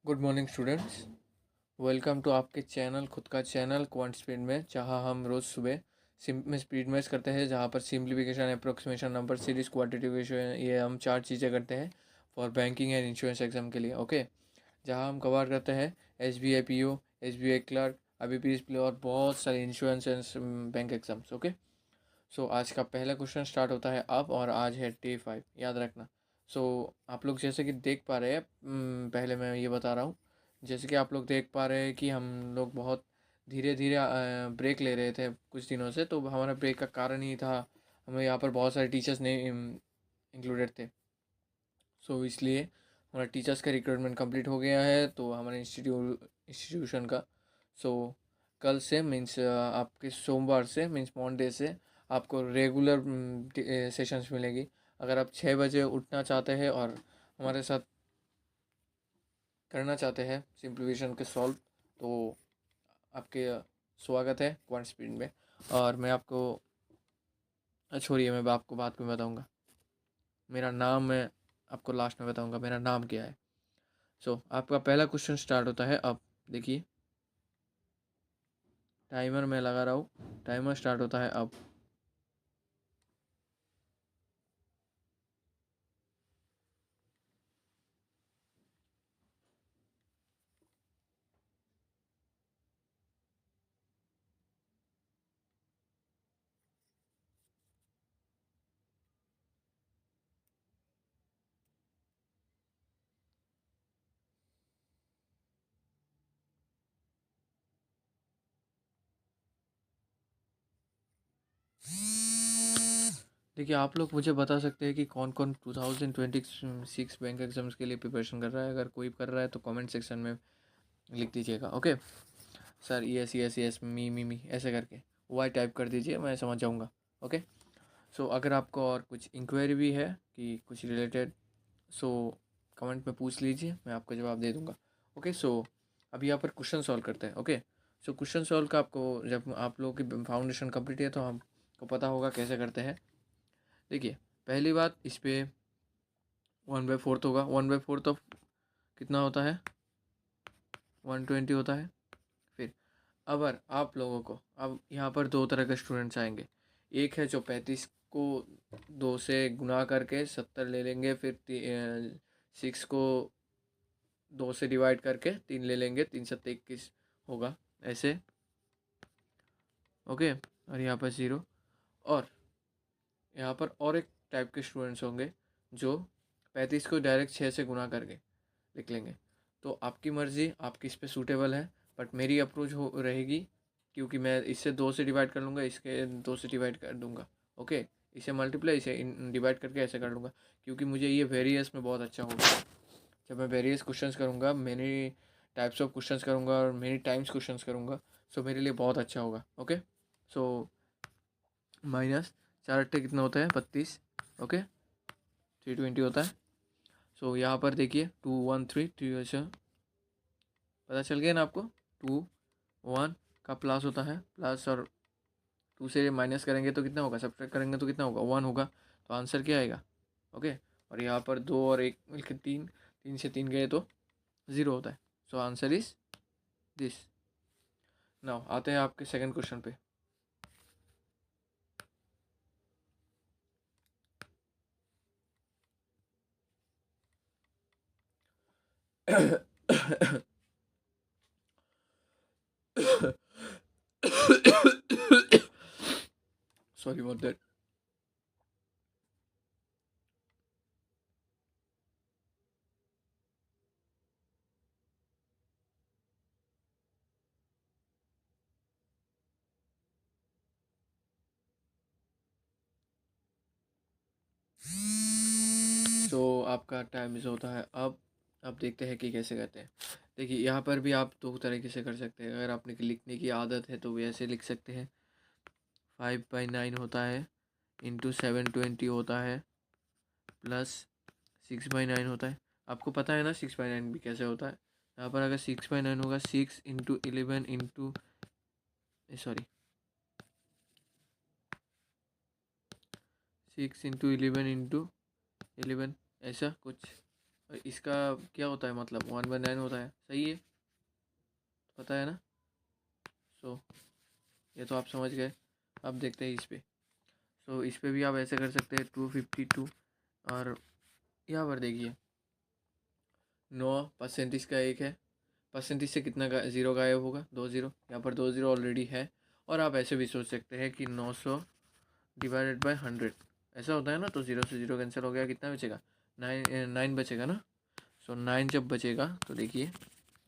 Good morning students. Welcome to आपके channel खुद का चैनल क्वांट स्पीड में, जहां हम रोज़ सुबह में स्पीड मैथ्स करते हैं, जहां पर simplification, approximation, number series, quantification, ये हम चार चीज़ें करते हैं for banking and insurance exam के लिए। ओके, जहां हम कवर करते हैं S B I P O, S B I clerk, अभी पी एस और बहुत सारे insurance and bank exams. Okay, so आज का पहला क्वेश्चन स्टार्ट होता है अब, और आज है डे 5, याद रखना। सो आप लोग जैसे कि देख पा रहे हैं, पहले मैं ये बता रहा हूँ, जैसे कि आप लोग देख पा रहे हैं कि हम लोग बहुत धीरे धीरे ब्रेक ले रहे थे कुछ दिनों से। तो हमारा ब्रेक का कारण ही था, हमें यहाँ पर बहुत सारे टीचर्स नहीं इंक्लूडेड थे। सो इसलिए हमारा टीचर्स का रिक्रूटमेंट कंप्लीट हो गया है, तो हमारे इंस्टीट्यूशन का। सो कल से मीन्स आपके सोमवार से मीन्स मंडे से आपको रेगुलर सेशंस मिलेगी। अगर आप 6 बजे उठना चाहते हैं और हमारे साथ करना चाहते हैं सिंप्लीफिकेशन के सॉल्व, तो आपके स्वागत है क्वांट स्पीड में। और मैं आपको छोड़िए, मैं आपको बाद में बताऊंगा मेरा नाम, मैं आपको लास्ट में बताऊंगा मेरा नाम क्या है। सो आपका पहला क्वेश्चन स्टार्ट होता है अब। देखिए, टाइमर मैं लगा रहा हूँ, टाइमर स्टार्ट होता है अब। देखिए, आप लोग मुझे बता सकते हैं कि कौन कौन 2026 बैंक एग्जाम्स के लिए प्रिपरेशन कर रहा है। अगर कोई कर रहा है तो कमेंट सेक्शन में लिख दीजिएगा। Okay sir, yes yes yes, मी ऐसे करके वाई टाइप कर दीजिए, मैं समझ जाऊँगा। ओके, सो अगर आपको और कुछ इंक्वायरी भी है कि कुछ रिलेटेड, सो कमेंट में पूछ लीजिए, मैं आपको जवाब दे दूँगा। ओके, सो अभी यहाँ पर क्वेश्चन सॉल्व करते हैं। ओके, सो क्वेश्चन सॉल्व का आपको, जब आप लोगों की फाउंडेशन कंप्लीट है तो हमको पता होगा कैसे करते हैं। देखिए, पहली बात, इस पर 1/4 होगा। 1/4 ऑफ कितना होता है? 120 होता है। फिर अगर आप लोगों को, अब यहाँ पर दो तरह के स्टूडेंट्स आएंगे। एक है जो 35 को 2 से गुना करके 70 ले लेंगे, फिर 6 को 2 से डिवाइड करके 3 ले लेंगे, 3 7 21 होगा ऐसे। ओके, और यहाँ पर 0। और यहाँ पर और एक टाइप के स्टूडेंट्स होंगे जो 35 को डायरेक्ट 6 से गुना करके लिख लेंगे। तो आपकी मर्ज़ी, आप किस पे सूटेबल है, बट मेरी अप्रोच हो रहेगी, क्योंकि मैं इससे 2 से डिवाइड कर लूँगा, इसके 2 से डिवाइड कर दूँगा। ओके, इसे मल्टीप्लाई, इसे डिवाइड करके ऐसे कर लूँगा, क्योंकि मुझे ये वेरियस में बहुत अच्छा होगा। जब मैं वेरियस क्वेश्चंस करूँगा, मेनी टाइप्स ऑफ क्वेश्चंस करूँगा और मेनी टाइम्स क्वेश्चंस करूँगा, सो मेरे लिए बहुत अच्छा होगा। ओके, सो माइनस 4 8 कितना होता है? 32। ओके, 320 होता है। सो यहाँ पर देखिए 213 2 ऐसे पता चल गया ना आपको। 2 1 का प्लस होता है, प्लस, और 2 से माइनस करेंगे तो कितना होगा, सब्ट्रैक्ट करेंगे तो कितना होगा? 1 होगा। तो आंसर क्या आएगा? ओके, और यहाँ पर 2 और 1 मिलकर 3, 3 से 3 गए तो 0 होता है। So answer is this. Now आते हैं आपके सेकंड क्वेश्चन पे। Sorry about that. सो आपका टाइम इज होता है अब देखते हैं कि कैसे करते हैं। देखिए, यहाँ पर भी आप दो तरीके से कर सकते हैं। अगर आपने लिखने की आदत है तो वैसे लिख सकते हैं। 5/9 होता है, इंटू 720 होता है, प्लस 6/9 होता है। आपको पता है ना 6/9 भी कैसे होता है। यहाँ पर अगर 6/9 होगा, 6 × 11 इंटू, सॉरी, 6 × 11 इंटू 11, ऐसा कुछ और इसका क्या होता है, मतलब 1/9 होता है, सही है, पता है ना। सो ये तो आप समझ गए। अब देखते हैं इस पे। सो इस पे भी आप ऐसे कर सकते हैं 252। और यहाँ पर देखिए 9% का एक है, परसेंटेज से कितना ज़ीरो गायब होगा, 2 ज़ीरो, यहाँ पर 2 ज़ीरो ऑलरेडी है। और आप ऐसे भी सोच सकते हैं कि 900 डिवाइडेड बाय 100 ऐसा होता है ना, तो ज़ीरो से ज़ीरो कैंसिल हो गया, कितना बचेगा, 9 बचेगा ना। सो 9 जब बचेगा तो देखिए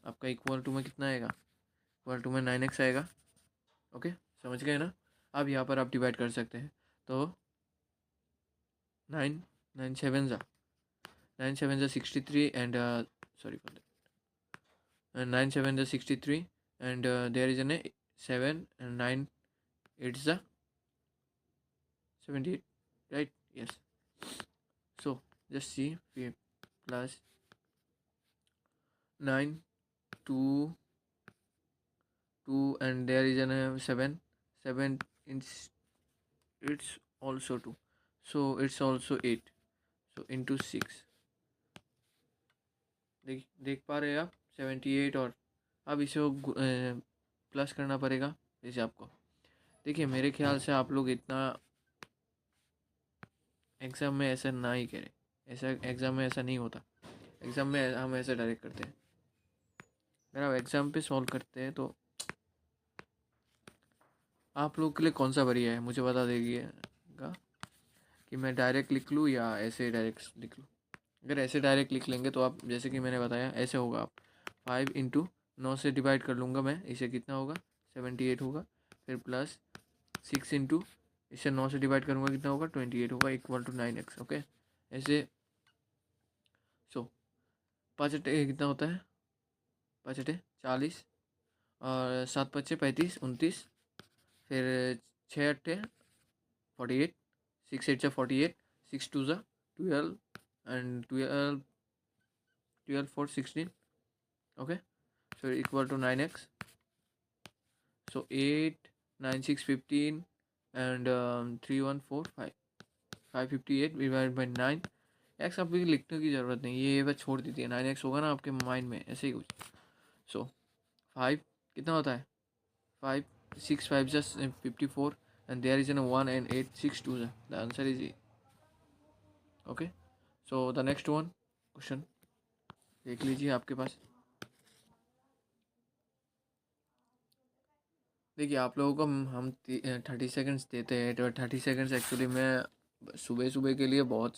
आपका इक्वल टू में कितना आएगा, इक्वल टू में 9x आएगा। ओके, समझ गए ना। अब यहाँ पर आप डिवाइड कर सकते हैं, तो 9 9 7 63 and sorry 9 7 63 and there is an 7 and 9 8 the 78, right? Yes. So just see p plus 9 2 2 and there is an 7 7 it's also 2, so it's also 8, so into 6। देख पा रहे हैं आप 78। और अब इसे प्लस करना पड़ेगा जैसे आपको। देखिए मेरे ख्याल से आप लोग इतना एग्ज़ाम में ऐसा ना ही करें, ऐसा एग्ज़ाम में ऐसा नहीं होता। एग्ज़ाम में हम ऐसे डायरेक्ट करते हैं। अगर आप एग्ज़ाम पे सॉल्व करते हैं तो आप लोग के लिए कौन सा बढ़िया है, मुझे बता देगा कि मैं डायरेक्ट लिख लूँ या ऐसे डायरेक्ट लिख लूँ। अगर ऐसे डायरेक्ट लिख लेंगे तो आप जैसे कि मैंने बताया ऐसे होगा, आप 5 इंटू 9 से डिवाइड कर लूँगा मैं, इसे कितना होगा 78 होगा। फिर प्लस 6 इंटू इसे 9 से डिवाइड करूँगा, कितना होगा 28 होगा, इक्वल टू 9x। ओके, ऐसे। सो 5 अट्ठे कितना होता है, 5 अट्ठे 40 और 7 पच्चे 35 29, फिर 6 अट्ठे 48, 6 8 48, 6 2 12 and 12 12 4 16। Okay, so equal to 9x, so 8 9 6 15 and 3 1 4 5 558 divided by 9 x। आपको लिखने की ज़रूरत नहीं, ये बस छोड़ दीजिए, 9x होगा ना आपके माइंड में ऐसे ही कुछ। सो 5 कितना होता है, 5 6 5 just 54 and there is an 1 and 8 6 2 the answer is A। okay, so the next one question देख लीजिए आपके पास। देखिए आप लोगों को हम 30 सेकेंड्स देते हैं, तो 30 सेकेंड्स एक्चुअली में सुबह सुबह के लिए बहुत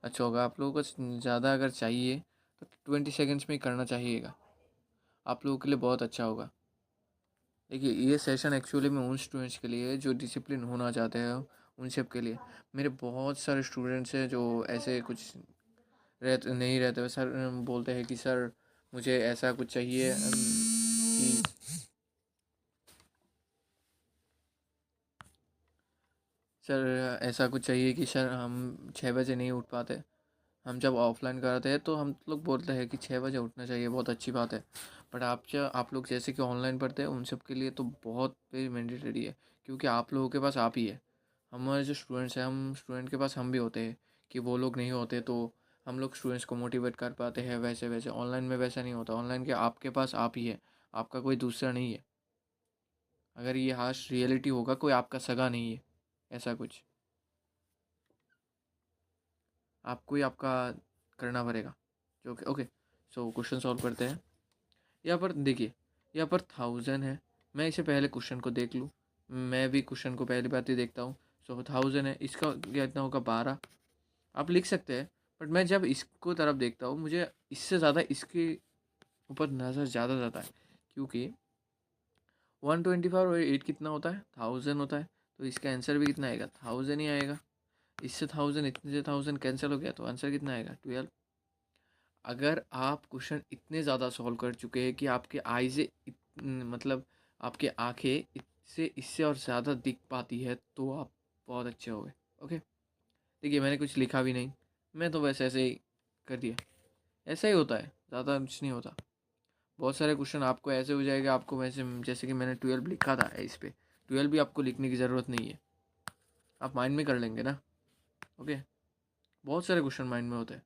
अच्छा होगा। आप लोगों को ज़्यादा अगर चाहिए तो 20 सेकेंड्स में ही करना चाहिएगा, आप लोगों के लिए बहुत अच्छा होगा। देखिए ये सेशन एक्चुअली में उन स्टूडेंट्स के लिए जो डिसिप्लिन होना चाहते हैं, उन सब के लिए। मेरे बहुत सारे स्टूडेंट्स हैं जो ऐसे कुछ नहीं रहते, सर बोलते हैं कि सर मुझे ऐसा कुछ चाहिए कि सर ऐसा कुछ चाहिए कि सर हम 6 बजे नहीं उठ पाते। हम जब ऑफलाइन कराते हैं तो हम लोग बोलते हैं कि 6 बजे उठना चाहिए, बहुत अच्छी बात है। बट आप लोग जैसे कि ऑनलाइन पढ़ते हैं उन सब के लिए तो बहुत ही मैंडेटरी है, क्योंकि आप लोगों के पास आप ही है। हमारे जो स्टूडेंट्स हैं, हम स्टूडेंट के पास हम भी होते हैं कि वो लोग नहीं होते तो हम लोग स्टूडेंट्स को मोटिवेट कर पाते हैं। वैसे वैसे ऑनलाइन में वैसा नहीं होता, ऑनलाइन के आपके पास आप ही है, आपका कोई दूसरा नहीं है। अगर ये हार्श रियलिटी होगा, कोई आपका सगा नहीं है, ऐसा कुछ आपको ही आपका करना पड़ेगा। जो कि ओके, सो क्वेश्चन सॉल्व करते हैं। यहाँ पर देखिए, यहाँ पर 1000 है। मैं इसे पहले क्वेश्चन को देख लूँ, मैं भी क्वेश्चन को पहली बात ही देखता हूँ। सो 1000 है, इसका कितना होगा 12। आप लिख सकते हैं, बट मैं जब इसको तरफ देखता हूँ मुझे इससे ज़्यादा इसके ऊपर नज़र ज़्यादा जाता है, क्योंकि 125 और 8 कितना होता है 1000 होता है, तो इसका आंसर भी कितना आएगा 1000 ही आएगा। इससे 1000 इतने से 1000 कैंसिल हो गया, तो आंसर कितना आएगा 12। अगर आप क्वेश्चन इतने ज़्यादा सॉल्व कर चुके हैं कि आपके आई से मतलब आपके आंखें इससे इससे और ज़्यादा दिख पाती है, तो आप बहुत अच्छे हो गए। ओके, देखिए मैंने कुछ लिखा भी नहीं, मैं तो वैसे ऐसे ही कर दिया। ऐसा ही होता है, ज़्यादा कुछ नहीं होता। बहुत सारे क्वेश्चन आपको ऐसे हो जाएगा, आपको वैसे जैसे कि मैंने 12 लिखा था इस पर, 12 भी आपको लिखने की ज़रूरत नहीं है, आप माइंड में कर लेंगे ना। ओके, बहुत सारे क्वेश्चन माइंड में होते हैं।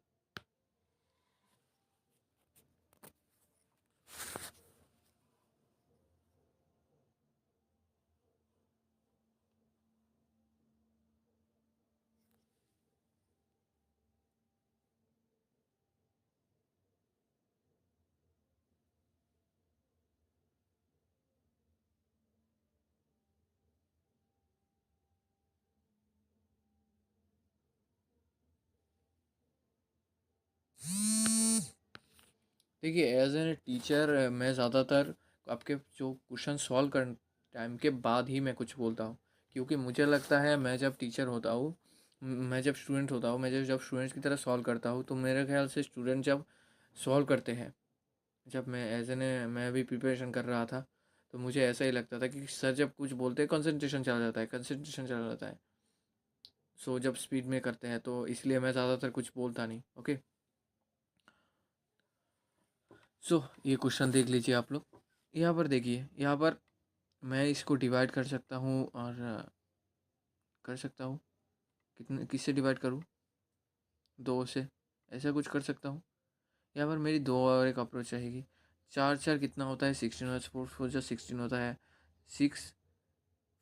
देखिए एज एन टीचर मैं ज़्यादातर आपके जो क्वेश्चन सॉल्व कर टाइम के बाद ही मैं कुछ बोलता हूँ, क्योंकि मुझे लगता है मैं जब टीचर होता हूँ, मैं जब स्टूडेंट होता हूँ, मैं जब स्टूडेंट्स की तरह सॉल्व करता हूँ, तो मेरे ख्याल से स्टूडेंट जब सॉल्व करते हैं, जब मैं एज एन मैं अभी प्रिपरेशन कर रहा था, तो मुझे ऐसा ही लगता था कि सर जब कुछ बोलते हैं कंसंट्रेशन चला जाता है, कंसंट्रेशन चला जाता है। सो जब स्पीड में करते हैं तो इसलिए मैं ज़्यादातर कुछ बोलता नहीं। ओके, सो ये क्वेश्चन देख लीजिए आप लोग। यहाँ पर देखिए, यहाँ पर मैं इसको डिवाइड कर सकता हूँ और कर सकता हूँ, कितने किससे डिवाइड करूँ, दो से, ऐसा कुछ कर सकता हूँ। यहाँ पर मेरी दो और एक अप्रोच रहेगी। चार चार कितना होता है, 16 फोर फोर जा 16 होता है, 6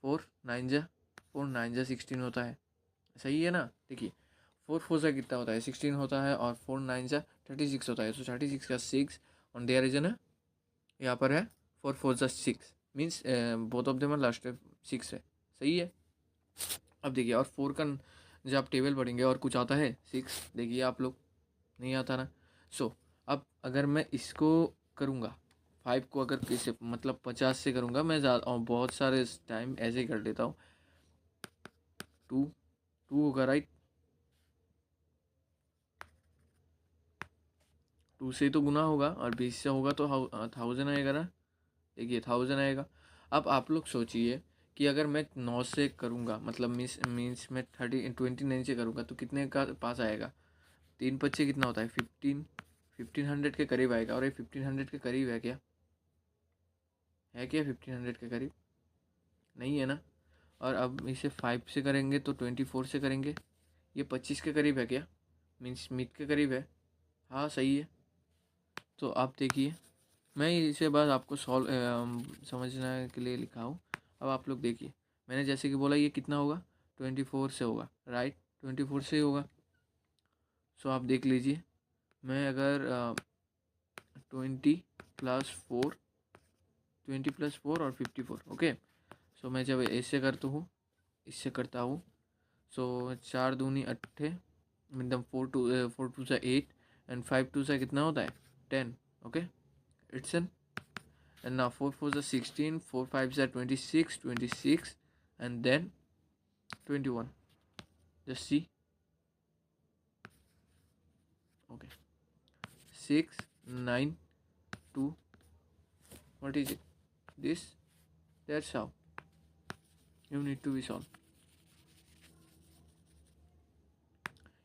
4 9 जा 4 9 जा 16 होता है, सही है ना। देखिए 4 4 जा कितना होता है, 16 होता है, और 4 9 जा 36 होता है। तो 36 का 6 ऑन देयर इज ना, यहाँ पर है 4 4 जा 6, means both of them are last 6 है, सही है। अब देखिए, और 4 का जब आप टेबल पढ़ेंगे और कुछ आता है 6, देखिए आप लोग, नहीं आता ना। सो अब अगर मैं इसको करूँगा 5 को, अगर कैसे मतलब 50 से करूँगा मैं, ज़्यादा और बहुत सारे टाइम ऐसे ही कर लेता हूँ। 2 2 होगा राइट, 2 से तो गुना होगा, और 20 से होगा तो 1000 आएगा ना। देखिए 1000 आएगा। अब आप लोग सोचिए कि अगर मैं 9 से करूँगा, मतलब मीन्स मैं 29 से करूँगा, तो कितने का पास आएगा। 3 5 कितना होता है, 1500 के करीब आएगा। और ये 1500 के करीब है क्या, है क्या 1500 के करीब, नहीं है ना। और अब इसे 5 से करेंगे तो 24 से करेंगे, ये 25 के करीब है क्या, मीन्स मिड के करीब है। हाँ सही है। तो आप देखिए, मैं इसे बस आपको सॉल्व समझने के लिए लिखा हूँ। अब आप लोग देखिए, मैंने जैसे कि बोला ये कितना होगा, 24 से होगा राइट, 24 से ही होगा। सो आप देख लीजिए, मैं अगर 20 + 4, 20 + 4 और 54, ओके। सो मैं जब ऐसे करता हूँ, इससे करता हूँ, सो 4 दूनी 8, एकदम 4 2 से 8, एंड 5 2 से कितना होता है 10, okay. It's an, and now 4 4 is 16, 4 5 is 26, and then 21. Just see, okay, 6 9 2, what is it, this, that's how you need to be solved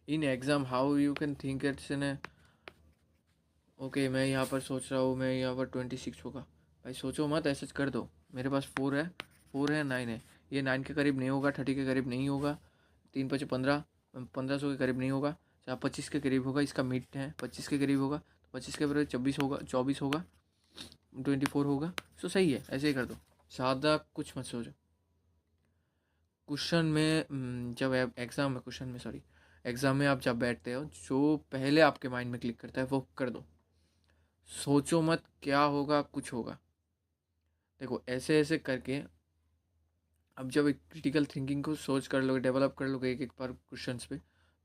in exam. How you can think it's in a, okay मैं यहाँ पर सोच रहा हूँ, मैं यहाँ पर 26 होगा। भाई सोचो मत, ऐसा कर दो। मेरे पास 4 है, 4 है, 9 है, ये 9 के करीब नहीं होगा, 30 के करीब नहीं होगा, 3 5 15, 1500 के करीब नहीं होगा, चाहे 25 के करीब होगा, इसका मिड है 25 के करीब होगा, तो 25 के करीब 24 होगा, 24 होगा, 24 होगा। सो सही है, ऐसे ही कर दो, ज़्यादा कुछ मत सोचो। क्वेश्चन में जब एग्ज़ाम में, क्वेश्चन में सॉरी, एग्ज़ाम में आप जब बैठते हो, जो पहले आपके माइंड में क्लिक करता है वो कर दो। सोचो मत क्या होगा, कुछ होगा। देखो ऐसे ऐसे करके, अब जब एक क्रिटिकल थिंकिंग को सोच कर लोगे, डेवलप कर लोगे एक एक बार क्वेश्चंस पे,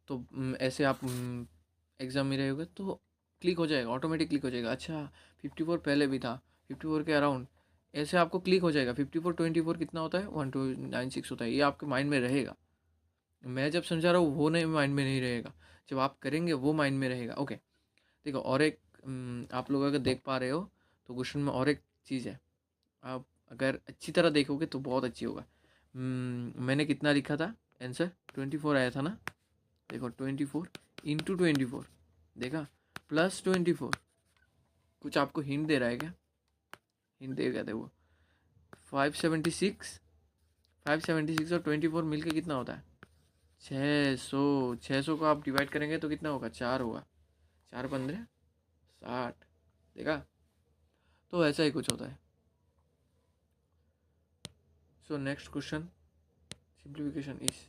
तो ऐसे आप एग्ज़ाम में रहोगे तो क्लिक हो जाएगा, ऑटोमेटिक क्लिक हो जाएगा। अच्छा 54 पहले भी था, 54 के अराउंड, ऐसे आपको क्लिक हो जाएगा। 54 24 कितना होता है, 1296 होता है, ये आपके माइंड में रहेगा। मैं जब समझा रहा हूँ वो नहीं, माइंड में नहीं रहेगा, जब आप करेंगे वो माइंड में रहेगा। ओके, देखो और एक आप लोग अगर देख पा रहे हो तो क्वेश्चन में और एक चीज़ है, आप अगर अच्छी तरह देखोगे तो बहुत अच्छी होगा। मैंने कितना लिखा था आंसर, 24 आया था ना। देखो 24 इंटू 24, देखा, +24, कुछ आपको हिंट दे रहा है क्या, हिंट दे गया था वो। 576, 576 और 24 मिलके कितना होता है, 600। 600 को आप डिवाइड करेंगे तो कितना होगा, 4 होगा, 4 15 60, देखा। तो ऐसा ही कुछ होता है। So next question, simplification is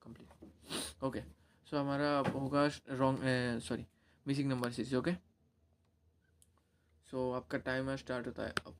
complete. Okay, so हमारा होगा wrong, sorry, missing number 6, okay. So आपका टाइमर स्टार्ट होता है अब।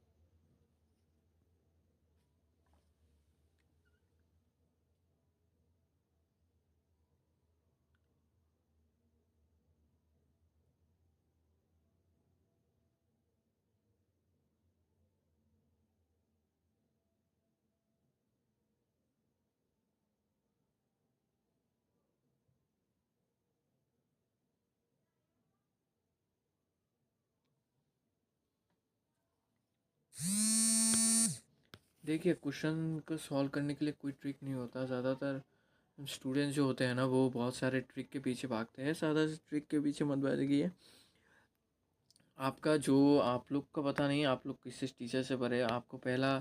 देखिए, क्वेश्चन को सॉल्व करने के लिए कोई ट्रिक नहीं होता। ज़्यादातर स्टूडेंट्स जो होते हैं ना, वो बहुत सारे ट्रिक के पीछे भागते हैं। ज़्यादा ट्रिक के पीछे मत भागिए। आपका जो आप लोग का पता नहीं आप लोग किस टीचर से पढ़े। आपको पहला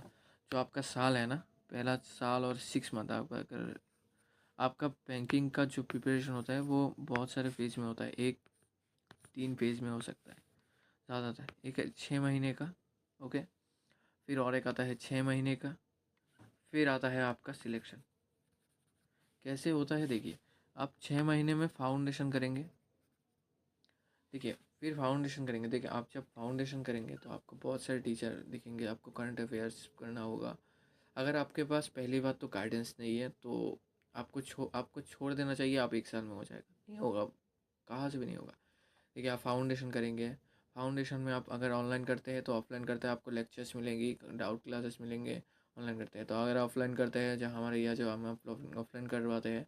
जो आपका साल है ना, पहला साल और 6 मंथ आप अगर आपका बैंकिंग का जो प्रिपरेशन होता है वो बहुत सारे फेज में होता है। 1-3 फेज में हो सकता है ज़्यादातर। एक है 6 महीने का, ओके। फिर और एक आता है 6 महीने का। फिर आता है आपका सिलेक्शन। कैसे होता है देखिए, आप 6 महीने में फाउंडेशन करेंगे। देखिए, फिर फाउंडेशन करेंगे। देखिए, आप जब फाउंडेशन करेंगे तो आपको बहुत सारे टीचर दिखेंगे। आपको करंट अफेयर्स करना होगा। अगर आपके पास पहली बात तो गाइडेंस नहीं है तो आपको छोड़ देना चाहिए। आप 1 साल में हो जाएगा, नहीं होगा, कहाँ से भी नहीं होगा। देखिए, आप फाउंडेशन करेंगे। फाउंडेशन में आप अगर ऑनलाइन करते हैं तो ऑफलाइन करते हैं, आपको लेक्चर्स मिलेंगी, डाउट क्लासेस मिलेंगे। ऑनलाइन करते हैं तो अगर ऑफलाइन करते हैं, जहाँ हमारे यहाँ जो हम ऑफलाइन करवाते हैं,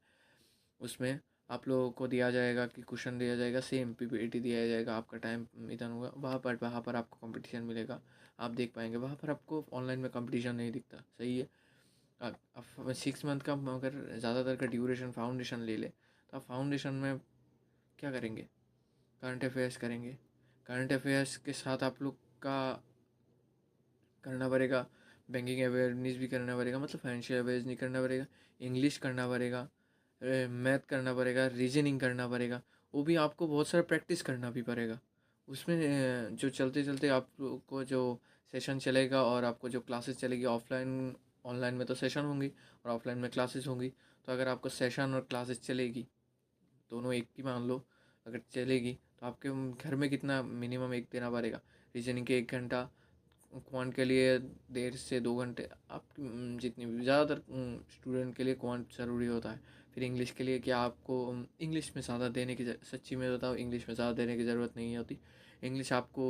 उसमें आप लोगों को दिया जाएगा कि क्वेश्चन दिया जाएगा, सेम पीपीटी दिया जाएगा। आपका टाइम इतना होगा। वहाँ पर आपको कंपटीशन मिलेगा, आप देख पाएंगे। वहाँ पर आपको ऑनलाइन में कंपटीशन नहीं दिखता, सही है। आप 6 मंथ का अगर ज़्यादातर का ड्यूरेशन फाउंडेशन ले ले तो आप फाउंडेशन में क्या करेंगे, करंट अफेयर्स करेंगे। करंट अफेयर्स के साथ आप लोग का करना पड़ेगा, बैंकिंग अवेयरनेस भी करना पड़ेगा, मतलब फाइनेंशियल अवेयरनेस नहीं करना पड़ेगा। इंग्लिश करना पड़ेगा, मैथ करना पड़ेगा, रीजनिंग करना पड़ेगा। वो भी आपको बहुत सारा प्रैक्टिस करना भी पड़ेगा। उसमें जो चलते चलते आपको जो सेशन चलेगा और आपको जो क्लासेस चलेगी ऑफलाइन, ऑनलाइन में तो सेशन होंगी और ऑफलाइन में क्लासेस होंगी। तो अगर आपको सेशन और क्लासेस चलेगी, दोनों एक ही मान लो, अगर चलेगी तो आपके घर में कितना मिनिमम एक देना पड़ेगा। रीजनिंग के 1 घंटा, क्वांट के लिए 1.5 से 2 घंटे। आप जितनी भी ज़्यादातर स्टूडेंट के लिए क्वांट ज़रूरी होता है। फिर इंग्लिश के लिए क्या आपको इंग्लिश में ज़्यादा देने की सच्ची में बताओ, इंग्लिश में ज़्यादा देने की ज़रूरत नहीं होती। इंग्लिश आपको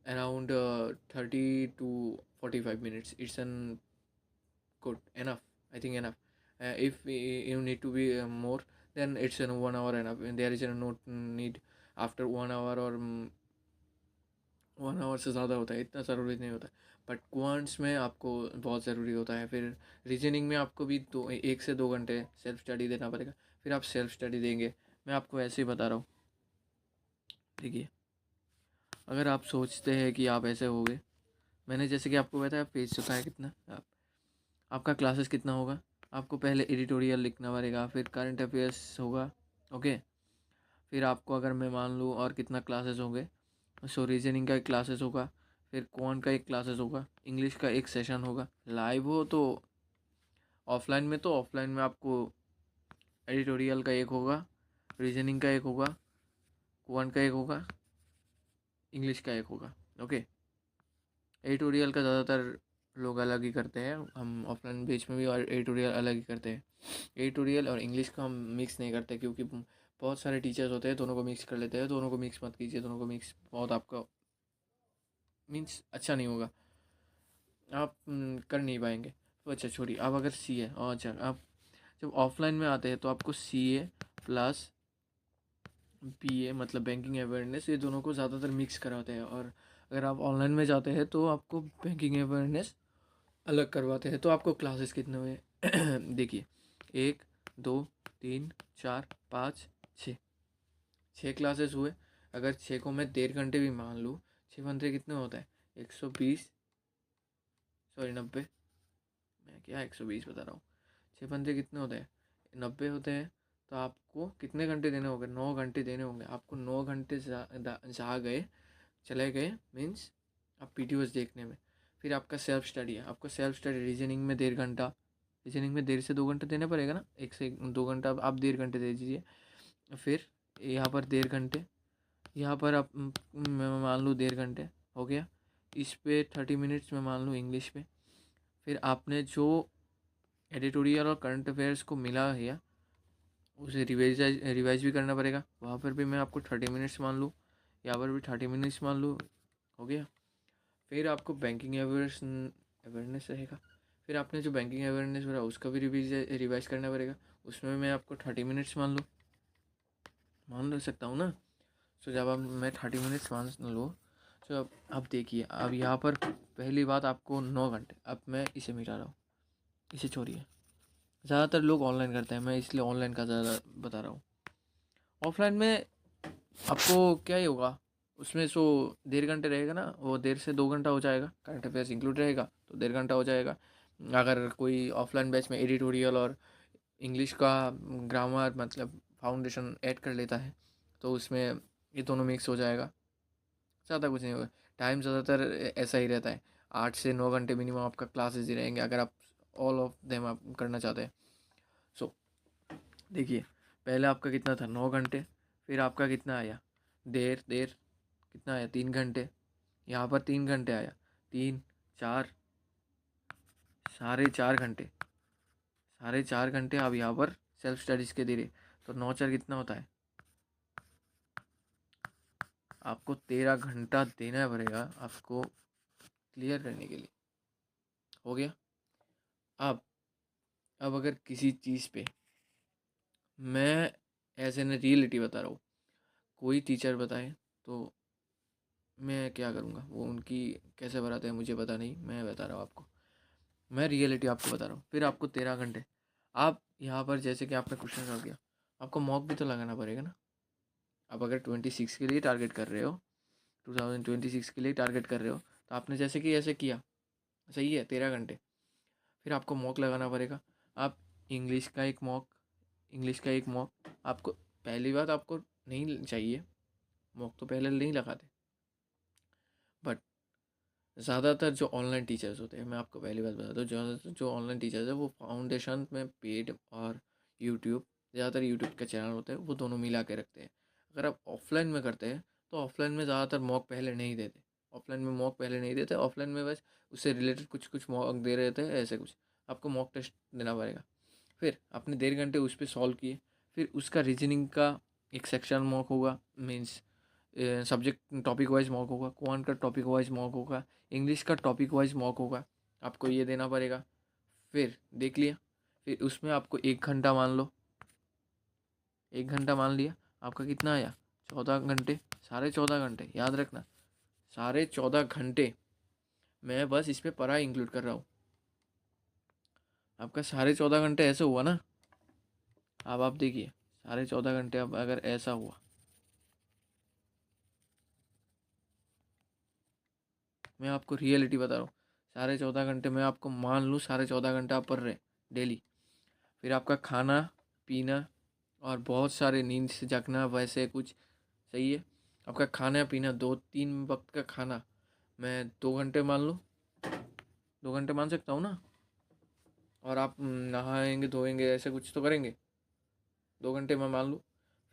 around 30 to 45 minutes, it's an good enough, I think enough. If you need to be more, then it's in 1 hour enough. There is no need after 1 hour, और 1 आवर से ज़्यादा होता है, इतना ज़रूरी नहीं होता। बट क्वांट्स में आपको बहुत ज़रूरी होता है। फिर रीजनिंग में आपको भी 1 से 2 घंटे सेल्फ स्टडी देना पड़ेगा। फिर आप सेल्फ स्टडी देंगे। मैं आपको ऐसे ही बता रहा हूँ। देखिए, अगर आप सोचते हैं कि आप ऐसे हो गए, मैंने जैसे कि आपको बताया पेज होता है कितना, आपका क्लासेस कितना होगा। आपको पहले एडिटोरियल लिखना पड़ेगा, फिर करंट अफेयर्स होगा, ओके। फिर आपको अगर मैं मान लूँ और कितना क्लासेस होंगे, सो रीजनिंग का एक क्लासेस होगा, फिर क्वांट का एक क्लासेस होगा, इंग्लिश का एक सेशन होगा। लाइव हो तो ऑफलाइन में, तो ऑफलाइन में आपको एडिटोरियल का एक होगा, रीजनिंग का एक होगा, क्वांट का एक होगा, इंग्लिश का एक होगा, ओके। एडिटोरियल का ज़्यादातर लोग अलग ही करते हैं, हम ऑफलाइन बेच में भी और एडिटोरियल अलग ही करते हैं। एडिटोरियल और इंग्लिश का हम मिक्स नहीं करते, क्योंकि बहुत सारे टीचर्स होते हैं, दोनों को मिक्स कर लेते हैं। दोनों को मिक्स मत कीजिए, दोनों को मिक्स बहुत आपका मीन्स अच्छा नहीं होगा, आप कर नहीं पाएंगे। तो अच्छा छोड़िए, अब अगर सी है, और अच्छा आप जब ऑफलाइन में आते हैं तो आपको सी ए प्लस बी ए मतलब बैंकिंग अवेयरनेस, ये दोनों को ज़्यादातर मिक्स कराते हैं। और अगर आप ऑनलाइन में जाते हैं तो आपको बैंकिंग अवेयरनेस अलग करवाते हैं। तो आपको क्लासेस कितने हुए देखिए, 1, 2, 3, 4, 5, 6, 6 क्लासेस हुए। अगर 6 को मैं 1.5 घंटे भी मान लूँ, 6 घंटे कितने होता है, 120, सॉरी 90, मैं क्या 120 बता रहा हूँ। 6 घंटे कितने होते हैं, 90 होते हैं। तो आपको कितने घंटे देने होंगे, 9 घंटे देने होंगे। आपको 9 घंटे जा गए, चले गए, मीन्स आप पीटीओस देखने में। फिर आपका सेल्फ स्टडी है। आपको सेल्फ स्टडी रीजनिंग में 1.5 घंटा, रीजनिंग में 1.5 से 2 घंटे देने पड़ेगा ना, 1 से 2 घंटा आप 1.5 घंटे दे दीजिए। फिर यहाँ पर 1.5 घंटे, यहाँ पर आप मैं मान लूँ 1.5 घंटे हो गया। इस पे 30 मिनट्स में मान लूँ इंग्लिश पे। फिर आपने जो एडिटोरियल और करंट अफेयर्स को मिला है, उसे रिवाइज भी करना पड़ेगा। वहाँ पर भी मैं आपको 30 मिनट्स मान लूँ, यहाँ पर भी 30 मिनट्स मान लूँ, हो गया। फिर आपको बैंकिंग अवेयरनेस रहेगा। फिर आपने जो बैंकिंग अवेयरनेस हो रहा है उसका भी रिवाइज करना पड़ेगा। उसमें मैं आपको 30 मिनट्स मान ले सकता हूँ ना। सो जब आप मैं 30 मिनट्स मान लो, तो अब देखिए, अब यहाँ पर पहली बात आपको 9 घंटे, अब मैं इसे मिटा रहा हूँ, इसे छोड़िए। ज़्यादातर लोग ऑनलाइन करते हैं, मैं इसलिए ऑनलाइन का ज़्यादा बता रहा हूँ। ऑफलाइन में आपको क्या ही होगा, उसमें 1.5 घंटे रहेगा ना, वो 1.5 से 2 घंटा हो जाएगा, करंट अफेयर्स इंक्लूड रहेगा तो 1.5 घंटा हो जाएगा। अगर कोई ऑफलाइन बैच में एडिटोरियल और इंग्लिश का ग्रामर मतलब फाउंडेशन ऐड कर लेता है तो उसमें ये दोनों मिक्स हो जाएगा, ज़्यादा कुछ नहीं होगा। टाइम ज़्यादातर ऐसा ही रहता है, 8 से 9 घंटे मिनिमम आपका क्लासेस ही रहेंगे अगर आप ऑल ऑफ देम आप करना चाहते हैं। सो देखिए, पहले आपका कितना था, 9 घंटे, फिर आपका कितना आया, देर देर कितना आया, 3 घंटे, यहाँ पर 3 घंटे आया, 3 4 4.5 घंटे, 4.5 घंटे आप यहाँ पर सेल्फ स्टडीज़ के दे रहे, तो 9 4 कितना होता है, आपको 13 घंटा देना पड़ेगा आपको क्लियर करने के लिए। हो गया। अब अब अगर किसी चीज़ पे मैं एज एन रियलिटी बता रहा हूँ, कोई टीचर बताए तो मैं क्या करूँगा, वो उनकी कैसे बनाते हैं मुझे पता नहीं, मैं बता रहा हूँ आपको, मैं रियलिटी आपको बता रहा हूँ। फिर आपको 13 घंटे, आप यहाँ पर जैसे कि आपने क्वेश्चन कर दिया, आपको मॉक भी तो लगाना पड़ेगा ना। आप अगर 26 के लिए टारगेट कर रहे हो, 2026 के लिए टारगेट कर रहे हो, तो आपने जैसे कि ऐसे किया, सही है, 13 घंटे, फिर आपको मॉक लगाना पड़ेगा। आप इंग्लिश का एक मॉक आपको, पहली बात आपको नहीं चाहिए, मॉक तो पहले नहीं लगाते, बट ज़्यादातर जो ऑनलाइन टीचर्स होते हैं, मैं आपको पहली बात बता दूँ, ज़्यादातर जो ऑनलाइन टीचर्स है वो फाउंडेशन में पेड और यूट्यूब, ज़्यादातर यूट्यूब का चैनल होते हैं वो दोनों मिला के रखते हैं। अगर आप ऑफलाइन में करते हैं तो ऑफलाइन में ज़्यादातर मॉक पहले नहीं देते, ऑफलाइन में बस उससे रिलेटेड कुछ कुछ मॉक दे रहे थे, ऐसे कुछ आपको मॉक टेस्ट देना पड़ेगा। फिर आपने 1.5 घंटे उस पर सॉल्व किए, फिर उसका रीजनिंग का एक सेक्शन मॉक होगा, means subject topic wise mock होगा, क्वांट का टॉपिक वाइज मॉक होगा, इंग्लिश का टॉपिक वाइज मॉक होगा, आपको ये देना पड़ेगा। फिर देख लिया, फिर उसमें आपको 1 घंटा मान लो, 1 घंटा मान लिया, आपका कितना आया, 14 घंटे, 14.5 घंटे, याद रखना 14.5 घंटे, मैं बस इसमें पढ़ाई इंक्लूड कर रहा हूँ। आपका 14.5 घंटे ऐसे हुआ ना। अब आप देखिए 14.5 घंटे, अब अगर ऐसा हुआ, मैं आपको रियलिटी बता रहा हूँ, 14.5 घंटे मैं आपको मान लूँ, 14.5 घंटे आप पढ़ रहे डेली, फिर आपका खाना पीना और बहुत सारे नींद से जगना वैसे कुछ, सही है। आपका खाना पीना 2 3 वक्त का खाना मैं 2 घंटे मान लूँ, 2 घंटे मान सकता हूँ ना। और आप नहाएंगे धोएंगे ऐसे कुछ तो करेंगे, 2 घंटे मैं मान लूँ।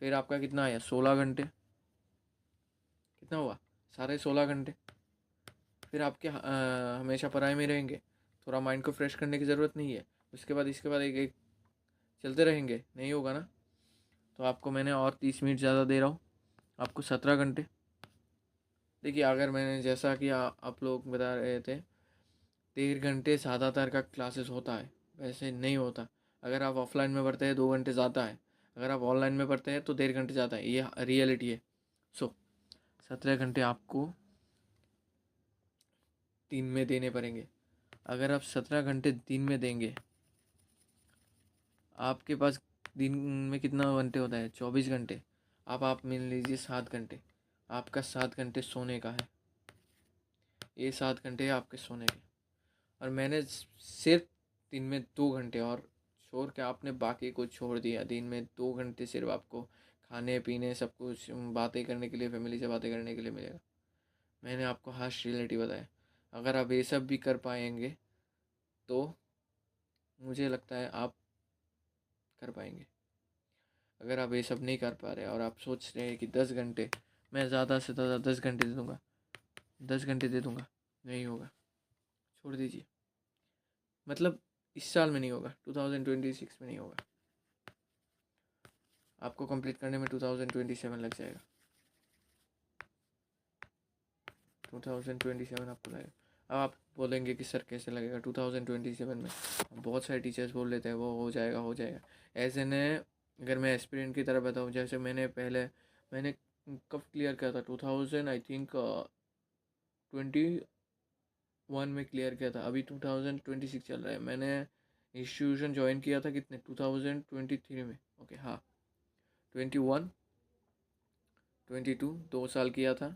फिर आपका कितना आया, 16 घंटे, कितना हुआ, 16.5 घंटे। फिर आपके हमेशा पढ़ाई में रहेंगे, थोड़ा माइंड को फ्रेश करने की ज़रूरत नहीं है। उसके बाद इसके बाद एक एक चलते रहेंगे, नहीं होगा ना। तो आपको मैंने और 30 मिनट ज़्यादा दे रहा हूँ, आपको 17 घंटे। देखिए, अगर मैंने जैसा कि आप लोग बता रहे थे 1.5 घंटे ज़्यादातर का क्लासेस होता है, वैसे नहीं होता। अगर आप ऑफलाइन में पढ़ते हैं 2 घंटे ज़्यादा है, अगर आप ऑनलाइन में पढ़ते हैं तो 1.5 घंटे ज़्यादा है, ये रियलिटी है। सो 17 घंटे आपको दिन में देने पड़ेंगे। अगर आप 17 घंटे दिन में देंगे, आपके पास दिन में कितना घंटे होता है, 24 घंटे। अब आप मान लीजिए 7 घंटे, आपका 7 घंटे सोने का है, ये 7 घंटे आपके सोने के। और मैंने सिर्फ दिन में 2 घंटे और छोड़ के आपने बाकी को छोड़ दिया, दिन में 2 घंटे सिर्फ आपको खाने पीने सब कुछ बातें करने के लिए, फैमिली से बातें करने के लिए मिलेगा। मैंने आपको हार्श रियलिटी बताया, अगर आप ये सब भी कर पाएंगे तो मुझे लगता है आप कर पाएंगे। अगर आप ये सब नहीं कर पा रहे और आप सोच रहे हैं कि 10 घंटे, मैं ज़्यादा से ज़्यादा 10 घंटे दे दूँगा, 10 घंटे दे दूँगा, नहीं होगा, छोड़ दीजिए। मतलब इस साल में नहीं होगा, 2026 में नहीं होगा, आपको कंप्लीट करने में 2027 लग जाएगा, 2027 आपको लगेगा। अब आप बोलेंगे कि सर कैसे लगेगा 2027 में, बहुत सारे टीचर्स बोल लेते हैं वो हो जाएगा हो जाएगा। ऐसे ने अगर मैं एस्पिरेंट की तरह बताऊँ, जैसे मैंने कब क्लियर किया था, 2000 आई थिंक 2021 में क्लियर किया था, अभी 2026 चल रहा है। मैंने इंस्टीट्यूशन ज्वाइन किया था कितने 2023 में, ओके हाँ 21 22 2 साल किया था,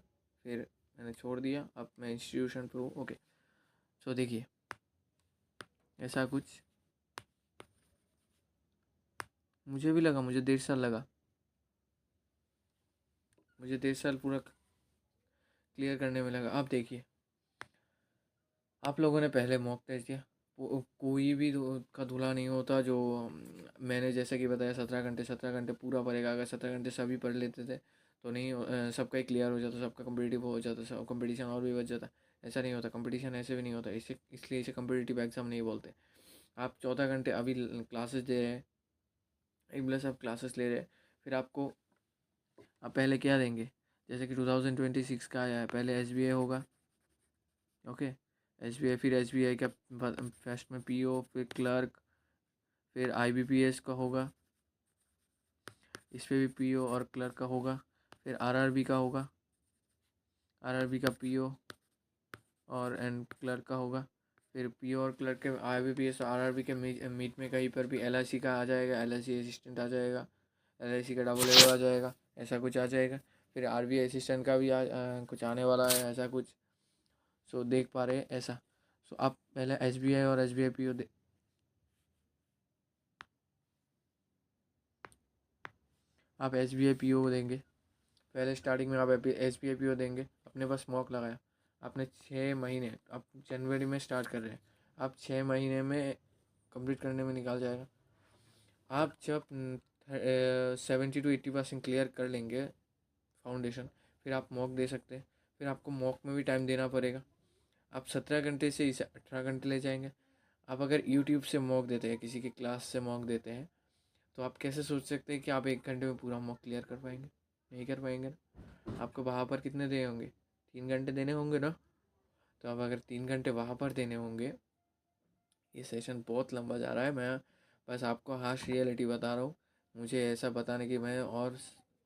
फिर मैंने छोड़ दिया, अब मैं इंस्टीट्यूशन पे हूँ। ओके सो देखिए ऐसा कुछ मुझे भी लगा, मुझे 1.5 साल लगा, मुझे 1.5 साल पूरा क्लियर करने में लगा। अब देखिए आप लोगों ने पहले मॉक टेस्ट दिया, कोई भी का धुला नहीं होता जो मैंने जैसे कि बताया 17 घंटे 17 घंटे पूरा पड़ेगा। अगर 17 घंटे सभी पढ़ लेते थे तो नहीं सबका ही क्लियर हो जाता, सबका कम्पिटिटिव हो जाता, सब कंपटीशन और भी बच जाता। ऐसा नहीं होता, कंपटीशन ऐसे भी नहीं होता, इसे इसलिए इसे कम्पिटिटिव एग्जाम नहीं बोलते। आप 14 घंटे अभी क्लासेस दे रहे हैं, एक प्लस आप क्लासेस ले रहे हैं, फिर आपको आप पहले क्या देंगे, जैसे कि 2026 का आया है, पहले एसबीआई होगा, ओके एसबीआई, फिर एसबीआई का फर्स्ट में पीओ, फिर क्लर्क, फिर आईबीपीएस का होगा, इस पे भी पीओ और क्लर्क का होगा, फिर आरआरबी का होगा, आरआरबी का पीओ और एंड क्लर्क का होगा, फिर पीओ और क्लर्क के आईबीपीएस और आरआरबी के मीट में कहीं पर भी एलआईसी का आ जाएगा, एलआईसी असिस्टेंट आ जाएगा, एलआईसी का डबल ए आ जाएगा, ऐसा कुछ आ जाएगा। फिर आरबीआई असिस्टेंट का भी कुछ आने वाला है ऐसा कुछ। सो देख पा रहे हैं ऐसा। सो आप पहले एसबीआई और एसबीआई पीओ आप एसबीआई पीओ देंगे, पहले स्टार्टिंग में आप एसबीआई पीओ देंगे। अपने पास मॉक लगाया आपने 6 महीने, आप जनवरी में स्टार्ट कर रहे हैं, आप 6 महीने में कंप्लीट करने में निकाल जाएगा। आप जब 70 to 80% क्लियर कर लेंगे फाउंडेशन, फिर आप मॉक दे सकते हैं। फिर आपको मॉक में भी टाइम देना पड़ेगा, आप 17 घंटे से इसे 18 घंटे ले जाएंगे। आप अगर यूट्यूब से मॉक देते हैं, किसी की क्लास से मॉक देते हैं, तो आप कैसे सोच सकते हैं कि आप 1 घंटे में पूरा मॉक क्लियर कर पाएंगे, नहीं कर पाएंगे ना। आपको वहाँ पर कितने देने होंगे, 3 घंटे देने होंगे ना। तो अब अगर 3 घंटे वहाँ पर देने होंगे, ये सेशन बहुत लंबा जा रहा है, मैं बस आपको हार्श रियलिटी बता रहा हूँ। मुझे ऐसा बताने कि मैं और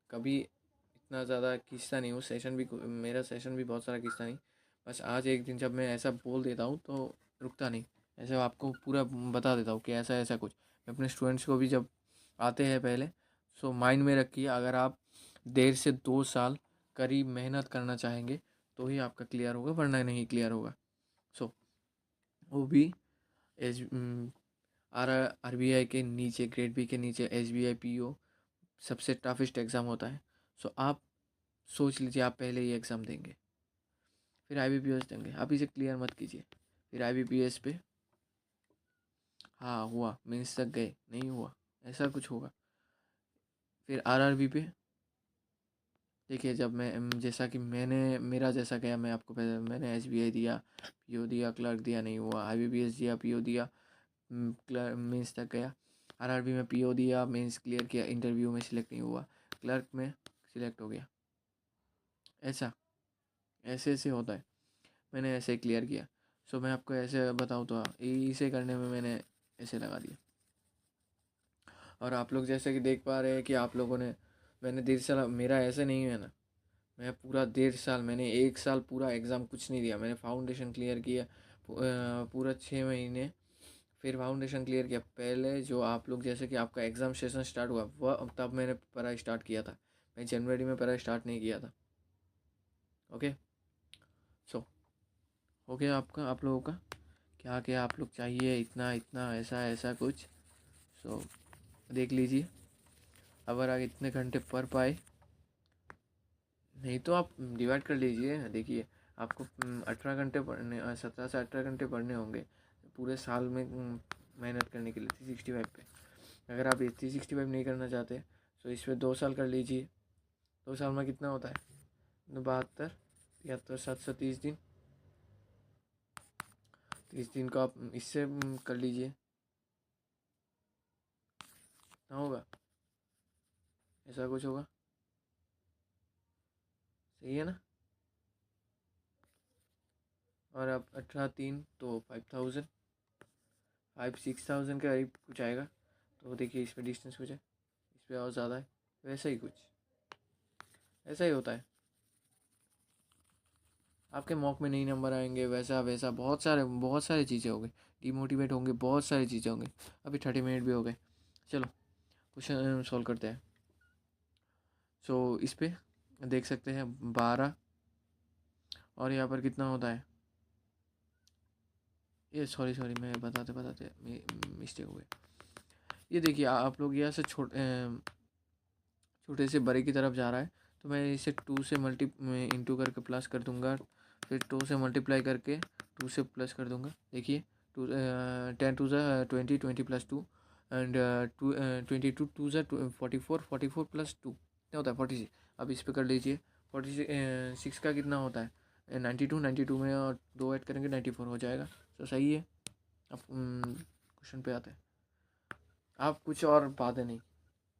कभी इतना ज़्यादा खींचता नहीं हूँ, सेशन भी मेरा सेशन भी बहुत सारा खींचता नहीं। बस आज एक दिन जब मैं ऐसा बोल देता हूँ तो रुकता नहीं, ऐसे आपको पूरा बता देता हूँ कि ऐसा ऐसा कुछ। मैं अपने स्टूडेंट्स को भी जब आते हैं पहले, सो माइंड में रखिए, अगर आप 1.5 से 2 साल करीब मेहनत करना चाहेंगे तो ही आपका क्लियर होगा, वरना नहीं क्लियर होगा। सो वो भी एस आरबीआई के नीचे, ग्रेड बी के नीचे एसबीआई पीओ सबसे टफेस्ट एग्ज़ाम होता है। सो आप सोच लीजिए आप पहले ये एग्ज़ाम देंगे, फिर आईबीपीएस देंगे। आप इसे क्लियर मत कीजिए, फिर आईबीपीएस पे हाँ हुआ मीन्स तक गए, नहीं हुआ ऐसा कुछ होगा। फिर आरआरबी पे देखिए, जब मैं जैसा कि मेरा जैसा गया, मैं आपको पहले मैंने एसबीआई दिया, पीओ दिया, क्लर्क दिया, नहीं हुआ, आईबीपीएस दिया, पीओ दिया, क्लर्क मेंस तक गया, आरआरबी में पीओ दिया, मेंस क्लियर किया, इंटरव्यू में सिलेक्ट नहीं हुआ, क्लर्क में सिलेक्ट हो गया। ऐसा ऐसे ऐसे होता है, मैंने ऐसे क्लियर किया। सो मैं आपको ऐसे बताऊँ तो इसे करने में मैंने ऐसे लगा दिया। और आप लोग जैसे कि देख पा रहे हैं कि आप लोगों ने, मैंने 1.5 साल, मेरा ऐसे नहीं है ना, मैं पूरा 1.5 साल, मैंने 1 साल पूरा एग्ज़ाम कुछ नहीं दिया, मैंने फाउंडेशन क्लियर किया पूरा 6 महीने, फिर फाउंडेशन क्लियर किया। पहले जो आप लोग जैसे कि आपका एग्ज़ाम सेशन स्टार्ट हुआ वह तब मैंने पढ़ाई स्टार्ट किया था, मैं जनवरी में पढ़ाई स्टार्ट नहीं किया था। ओके सो हो गया आपका, आप लोगों का क्या क्या आप लोग चाहिए, इतना इतना ऐसा ऐसा कुछ। सो देख लीजिए, अगर आप इतने घंटे पढ़ पाए, नहीं तो आप डिवाइड कर लीजिए। देखिए आपको 18 घंटे पढ़ने, 17 से 18 घंटे पढ़ने होंगे पूरे साल में मेहनत करने के लिए 365 पे। अगर आप 365 नहीं करना चाहते तो इस पर 2 साल कर लीजिए। 2 साल में कितना होता है, 72 या तो 730 दिन, 30 दिन को आप इससे कर लीजिए, कितना होगा, ऐसा कुछ होगा, सही है ना। और आप 18 3 तो 5000, 6,000 के करीब कुछ आएगा। तो देखिए इस पर डिस्टेंस कुछ है, इस पर और ज़्यादा है, वैसा ही कुछ, ऐसा ही होता है। आपके मॉक में नहीं नंबर आएंगे, वैसा वैसा बहुत सारे चीज़ें होंगे, डिमोटिवेट होंगे, बहुत सारी चीज़ें होंगे। अभी 30 मिनट भी हो गए, चलो क्वेश्चन सॉल्व करते हैं। सो इस पे देख सकते हैं 12, और यहाँ पर कितना होता है, ये सॉरी मैं बताते बताते मिस्टेक हो गई। ये देखिए आप लोग यहाँ से छोटे से बड़े की तरफ जा रहा है, तो मैं इसे 2 से इंटू करके प्लस कर दूंगा, फिर 2 से मल्टीप्लाई करके 2 से प्लस कर दूंगा। देखिए 10 2 20, 20 प्लस 2 एंड 22 2 44, 44 प्लस 2 क्या होता है 46। अब इस पे कर लीजिए 46 का कितना होता है 92, 92 में और 2 ऐड करेंगे 94 हो जाएगा। तो सही है। अब क्वेश्चन पे आते हैं। आप कुछ और बातें नहीं,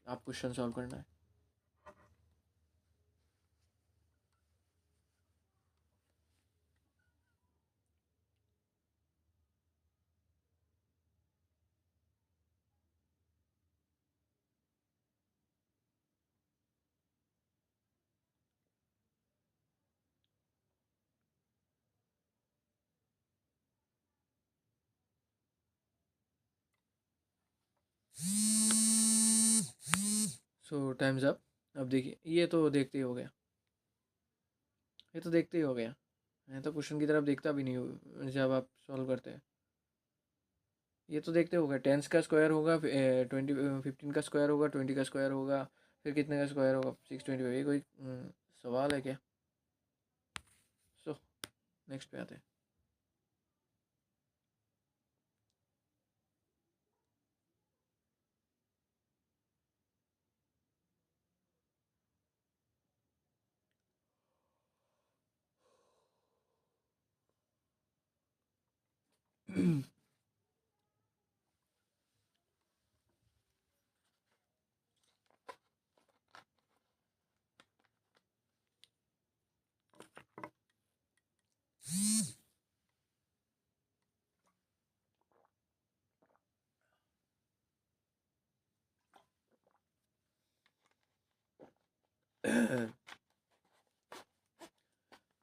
आप क्वेश्चन सॉल्व करना है। सो टाइम्स अप। अब देखिए ये तो देखते ही हो गया, ये तो देखते ही हो गया। मैं तो क्वेश्चन की तरफ देखता भी नहीं हूँ जब आप सॉल्व करते हैं। ये तो देखते होगा 10 का स्क्वायर होगा, 15 का स्क्वायर होगा, 20 का स्क्वायर होगा, फिर कितने का स्क्वायर होगा 625। ये कोई सवाल है क्या? सो नेक्स्ट पे आते हैं।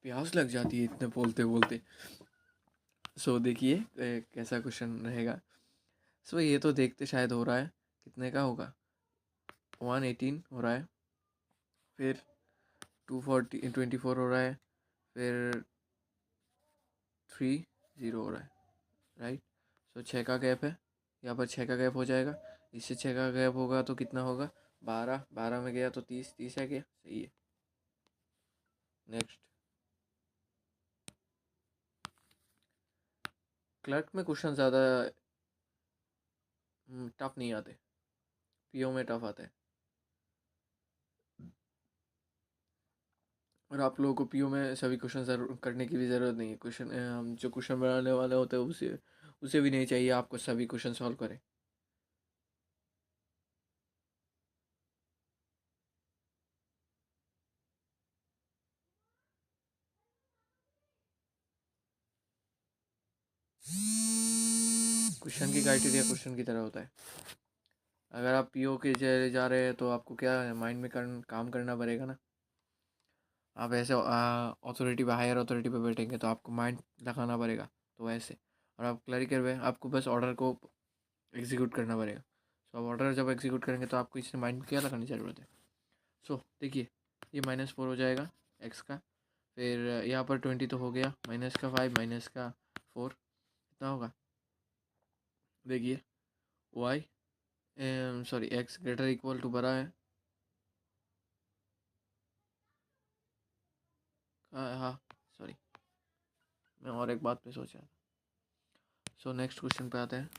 प्यास लग जाती है इतने बोलते बोलते। सो देखिए कैसा क्वेश्चन रहेगा। सो ये तो देखते शायद हो रहा है, कितने का होगा 118 हो रहा है, फिर 224 हो रहा है, फिर 30 हो रहा है, राइट। सो 6 का गैप है, यहाँ पर 6 का गैप हो जाएगा, इससे 6 का गैप होगा तो कितना होगा 12, 12 में गया तो 30, 30 है क्या, सही है। नेक्स्ट, क्लर्क में क्वेश्चन ज़्यादा टफ नहीं आते, पीओ में टफ आते हैं। और आप लोगों को पीओ में सभी क्वेश्चन जरूर करने की भी ज़रूरत नहीं है। क्वेश्चन हम जो क्वेश्चन बनाने वाले होते हैं उसे उसे भी नहीं चाहिए आपको सभी क्वेश्चन सॉल्व करें। क्वेश्चन की क्राइटेरिया क्वेश्चन की तरह होता है। अगर आप पीओ के जा रहे हैं तो आपको क्या माइंड में काम करना पड़ेगा ना। आप ऐसे अथॉरिटी पे, हायर अथॉरिटी पे बैठेंगे तो आपको माइंड लगाना पड़ेगा, तो ऐसे। और आप क्लरिकल में आपको बस ऑर्डर को एग्जीक्यूट करना पड़ेगा। सो आप ऑर्डर जब एग्जीक्यूट करेंगे तो आपको इससे माइंड में क्या लगाने की ज़रूरत है। सो देखिए ये -4 हो जाएगा एक्स का, फिर यहाँ पर 20 तो हो गया, माइनस का 5 माइनस का 4 कितना होगा। देखिए Y sorry X greater equal to बड़ा है, हाँ सॉरी मैं और एक बात पे सोचा। सो नेक्स्ट क्वेश्चन पे आते हैं।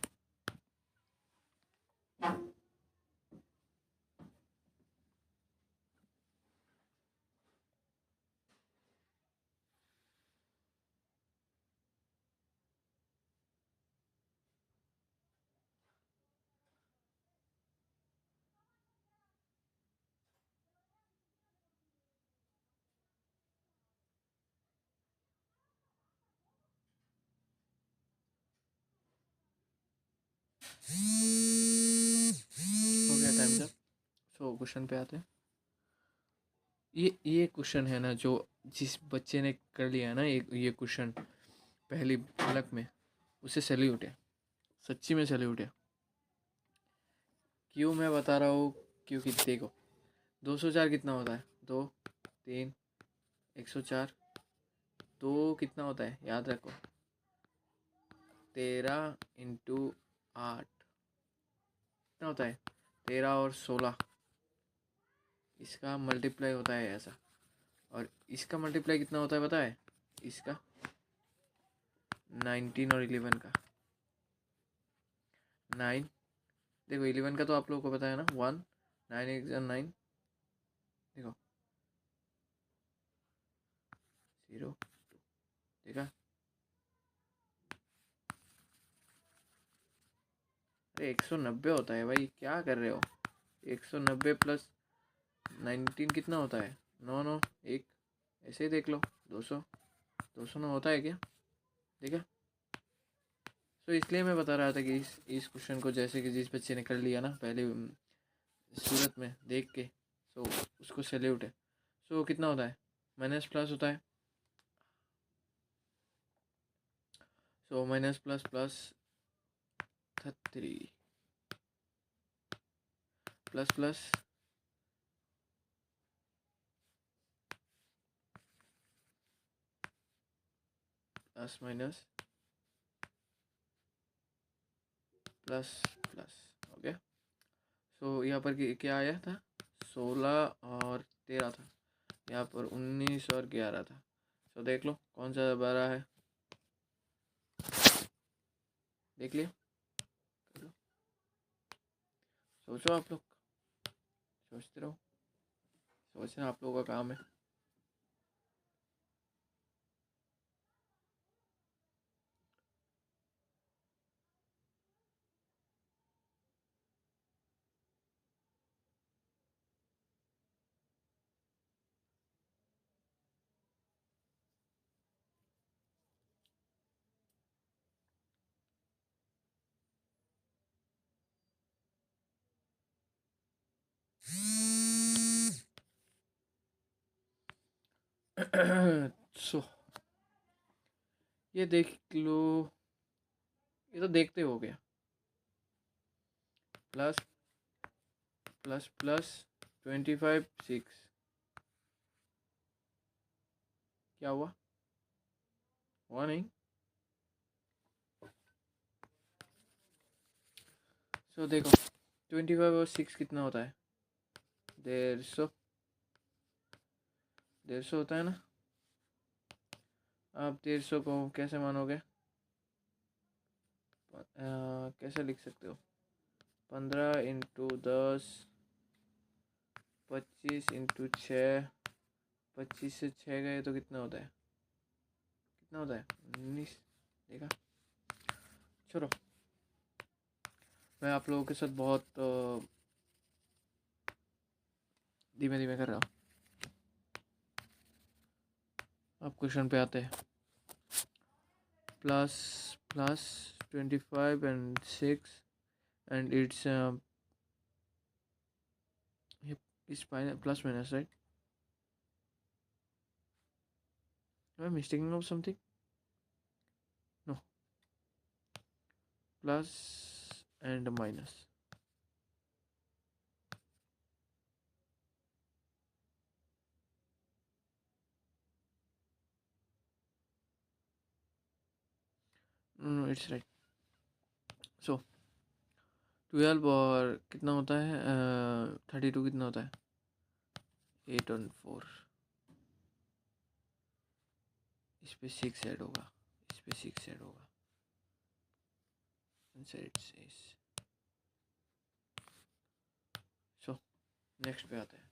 हो गया टाइम जब। सो क्वेश्चन पे आते हैं। ये क्वेश्चन है ना जो जिस बच्चे ने कर लिया है ना ये क्वेश्चन पहली पलक में, उसे सैल्यूट है, सच्ची में सैल्यूट है। क्यों मैं बता रहा हूँ? क्योंकि देखो 204 कितना होता है? 2 3 104। 2 कितना होता है याद रखो, 13 इंटू 8 कितना होता है? 13 और 16, इसका मल्टीप्लाई होता है ऐसा। और इसका मल्टीप्लाई कितना होता है पता है? इसका 19 और 11 का 9। देखो 11 का तो आप लोगों को पता है ना, 1 9 1 9। देखो 0 2, देखा? अरे 190 होता है भाई, क्या कर रहे हो? 190 प्लस 19 कितना होता है? 9 9 1, ऐसे ही देख लो। 200 209 होता है क्या? देखा? तो इसलिए मैं बता रहा था कि इस क्वेश्चन को जैसे कि जिस बच्चे ने कर लिया ना पहले सूरत में देख के, तो उसको सैल्यूट है। सो कितना होता है? माइनस प्लस होता है। So minus plus plus 3 plus plus plus minus plus plus. Okay, so यहाँ पर क्या आया था? 16 और 13 था। यहाँ पर 19 और 11 था। सो देख लो कौन सा बड़ा है, देख लिया? कर लो, सोचो आप लोग, सोचते रहो, सोचना आप लोगों का काम है। सो ये देख लो, ये तो देखते हो गया। प्लस प्लस प्लस 25 6, क्या हुआ नहीं? सो देखो 25 और 6 कितना होता है? 150। 150 होता है ना? आप 150 को कैसे मानोगे? कैसे लिख सकते हो? 15 इंटू 10, 25 इंटू 6, 25 से 6 गए तो कितना होता है? कितना होता है? 19। देखा? चलो, मैं आप लोगों के साथ बहुत धीमे धीमे कर रहा हूँ। अब क्वेश्चन पे आते हैं। Plus plus 25 and 6 and it's is plus minus, right? Am I mistaking of something? No, plus and minus. No, it's right. So 12 और कितना होता है? 32 कितना होता है? 8 और 4, इस पे 6 ऐड होगा, इस पे 6 ऐड होगा। Answer it's is. So next पे आते हैं।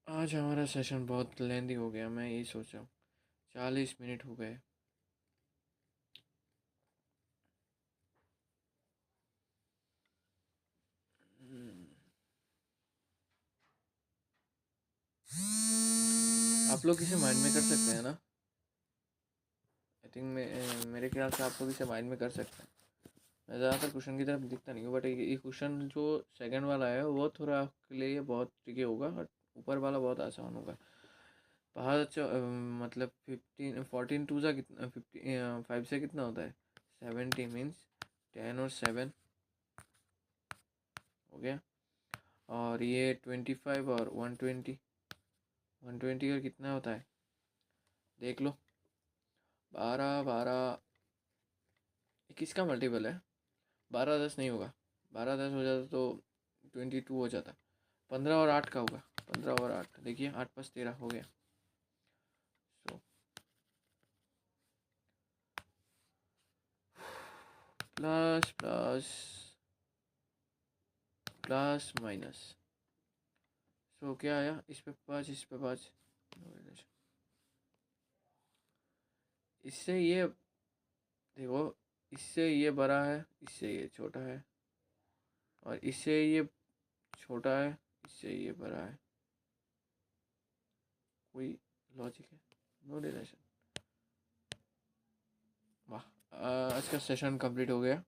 आज हमारा सेशन बहुत लेंदी हो गया, मैं यही सोच रहा हूँ। 40 मिनट हो गए। आप लोग इसे माइंड में कर सकते हैं ना? थिंक मेरे ख्याल से आप लोग इसे माइंड में कर सकते हैं। मैं ज़्यादातर क्वेश्चन की तरफ दिखता नहीं हूँ, बट ये क्वेश्चन जो सेकंड वाला है वो थोड़ा आपके लिए बहुत ट्रिकी होगा, और ऊपर वाला बहुत आसान होगा। पाँच मतलब 14 से कितना, 5 से कितना होता है 70 मीन्स 10 और 7 हो गया। और ये 25 और 120 का कितना होता है देख लो। 12 12 किसका मल्टीपल है? 12 10 नहीं होगा, 12 10 हो जाता तो 22 हो जाता। 15 और 8 का होगा, 15 और 8 देखिए, 8 + 13 हो गया। So plus plus plus minus, so क्या आया? इस पे 5, इस पे 5, इससे ये देखो, इससे ये बड़ा है, इससे ये छोटा है, और इससे ये छोटा है, इससे ये बड़ा है। कोई लॉजिक है? No relation. वाह, आज का सेशन कंप्लीट हो गया।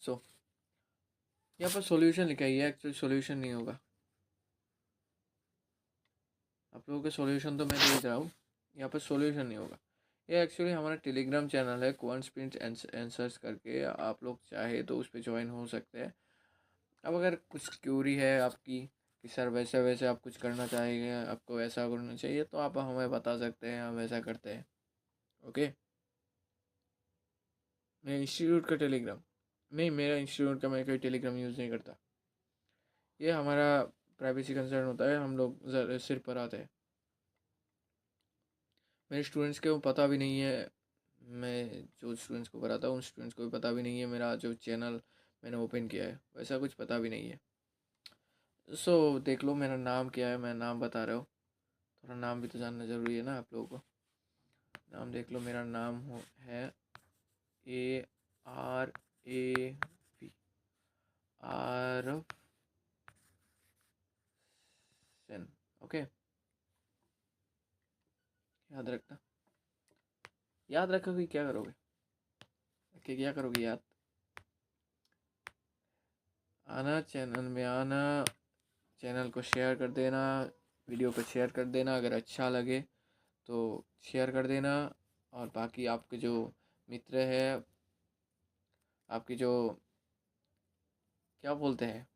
सो यहाँ पर सॉल्यूशन लिखा है, ये एक्चुअली सॉल्यूशन नहीं होगा। आप लोगों के सॉल्यूशन तो मैं देख रहा हूँ, यहाँ पर सॉल्यूशन नहीं होगा। ये एक्चुअली हमारा टेलीग्राम चैनल है, क्वांट स्प्रिंट आंसर्स करके, आप लोग चाहे तो उस पर ज्वाइन हो सकते हैं। अब अगर कुछ क्यूरी है आपकी कि सर वैसे वैसे आप कुछ करना चाहेंगे, आपको ऐसा करना चाहिए, तो आप हमें बता सकते हैं, हम ऐसा करते हैं। ओके, मैं इंस्टीट्यूट का टेलीग्राम नहीं, मेरा इंस्टीट्यूट का मैं कोई टेलीग्राम यूज़ नहीं करता। ये हमारा प्राइवेसी कंसर्न होता है, हम लोग सिर पर आते हैं। मेरे स्टूडेंट्स को पता भी नहीं है, मैं जो स्टूडेंट्स को पढ़ाता हूँ उन स्टूडेंट्स को भी पता भी नहीं है मेरा जो चैनल मैंने ओपन किया है, वैसा कुछ पता भी नहीं है। सो देख लो मेरा नाम क्या है, मैं नाम बता रहा हूँ, थोड़ा नाम भी तो जानना ज़रूरी है ना आप लोगों को। नाम देख लो, मेरा नाम है ARAV, आरव सेन। ओके, याद रखना। याद रखोगे क्या करोगे? ओके, क्या करोगे याद? आना, चैनल में आना, चैनल को शेयर कर देना, वीडियो को शेयर कर देना, अगर अच्छा लगे तो शेयर कर देना। और बाकी आपके जो मित्र है, आपकी जो क्या बोलते हैं,